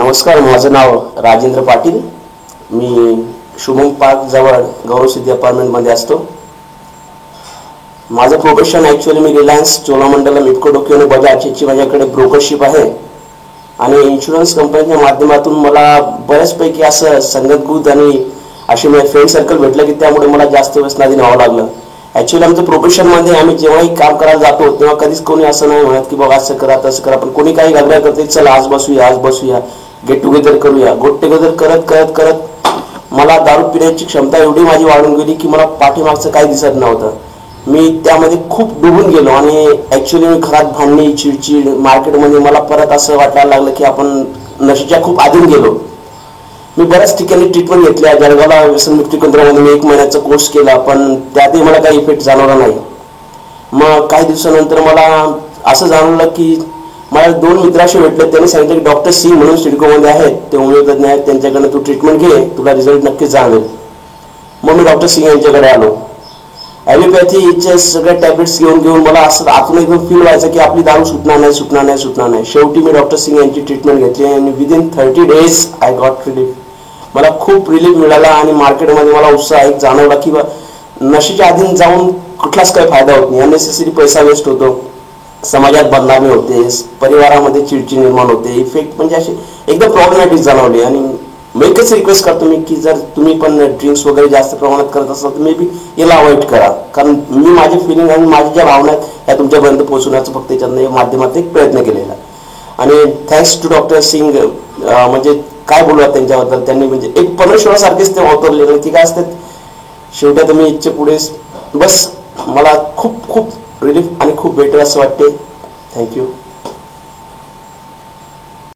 नमस्कार, माझं नाव राजेंद्र पाटील. मी शुभम पार्क जवळ गौरवसिद्धी अपार्टमेंटमध्ये असतो. माझं प्रोफेशन ॲक्च्युअली मी रिलायन्स चोलामंडलम इफको टोकियो आणि बजाज याची माझ्याकडे ब्रोकरशिप आहे आणि इन्शुरन्स कंपनीच्या माध्यमातून मला बऱ्याचपैकी असं संगतगुत आणि असे माझे फ्रेंड सर्कल भेटलं की त्यामुळे मला जास्त व्यसनाधीन व्हावं लागलं. ॲक्च्युअली आमचं प्रोफेशनमध्ये आम्ही जेव्हाही काम करायला जातो तेव्हा कधीच कोणी असं नाही म्हणत की बाबा असं करा तसं करा, पण कोणी काही गडबड करते, चल आज बसूया गेट टुगेदर करूया. गेट टुगेदर करत करत करत मला दारू पिण्याची क्षमता एवढी माझी वाढून गेली की मला पाठीमागचं काही दिसत नव्हतं. मी त्यामध्ये खूप डुबून गेलो आणि ॲक्च्युअली मी घरात भांडणी, चिडचिड, मार्केटमध्ये मला परत असं वाटायला लागलं की आपण नशेच्या खूप अधीन गेलो. मी बऱ्याच ठिकाणी ट्रीटमेंट घेतल्या. जळगावला व्यसनमुक्ती केंद्रामध्ये मी 1 महिन्याचा कोर्स केला, पण त्यातही मला काही इफेक्ट जाणवला नाही. मग काही दिवसानंतर मला असं जाणवलं की मला 2 मित्र असे भेटले. त्यांनी सांगितलं की डॉक्टर सिंग म्हणून सिडकोमध्ये आहेत, ते होमिओपॅथी आहेत, त्यांच्याकडे तू ट्रीटमेंट घे, तुला रिझल्ट नक्कीच जाणवेल. मग मी डॉक्टर सिंग यांच्याकडे आलो. ॲलोपॅथीचे सगळे टॅब्लेट्स घेऊन मला असं आतून एकदम फील व्हायचं की आपली दारू सुटणार नाही. शेवटी मी डॉक्टर सिंग यांची ट्रीटमेंट घेतली आणि within 30 days I got relief. मला खूप रिलीफ मिळाला आणि मार्केटमध्ये मला उत्साह एक जाणवला की नशेच्या अधीन जाऊन कुठलाच काही फायदा होत नाही. अननेसेसरी पैसा वेस्ट होतो, समाजात बदनामी होते, परिवारामध्ये चिडचिड निर्माण होते, इफेक्ट म्हणजे असे एकदम प्रॉब्लेमॅटिक जाणवले. आणि मी एकच रिक्वेस्ट करतो मी की जर तुम्ही पण ड्रिंक्स वगैरे जास्त प्रमाणात करत असाल तर मे बी याला अवॉइड करा, कारण मी माझी फिलिंग आणि माझ्या ज्या भावना आहेत ह्या तुमच्यापर्यंत पोहोचवण्याचा फक्त याच्यातनं माध्यमात एक प्रयत्न केलेला. आणि थँक्स टू डॉक्टर सिंग. म्हणजे काय बोलूयात त्यांच्याबद्दल, त्यांनी म्हणजे एक परमेश्वरासारखेच ते अवतरले आणि ती काय असतात शेवटी आता मी इच्छे पुढे बस. मला खूप रिलीफ आणि खूप बेटर असं वाटते. थँक्यू.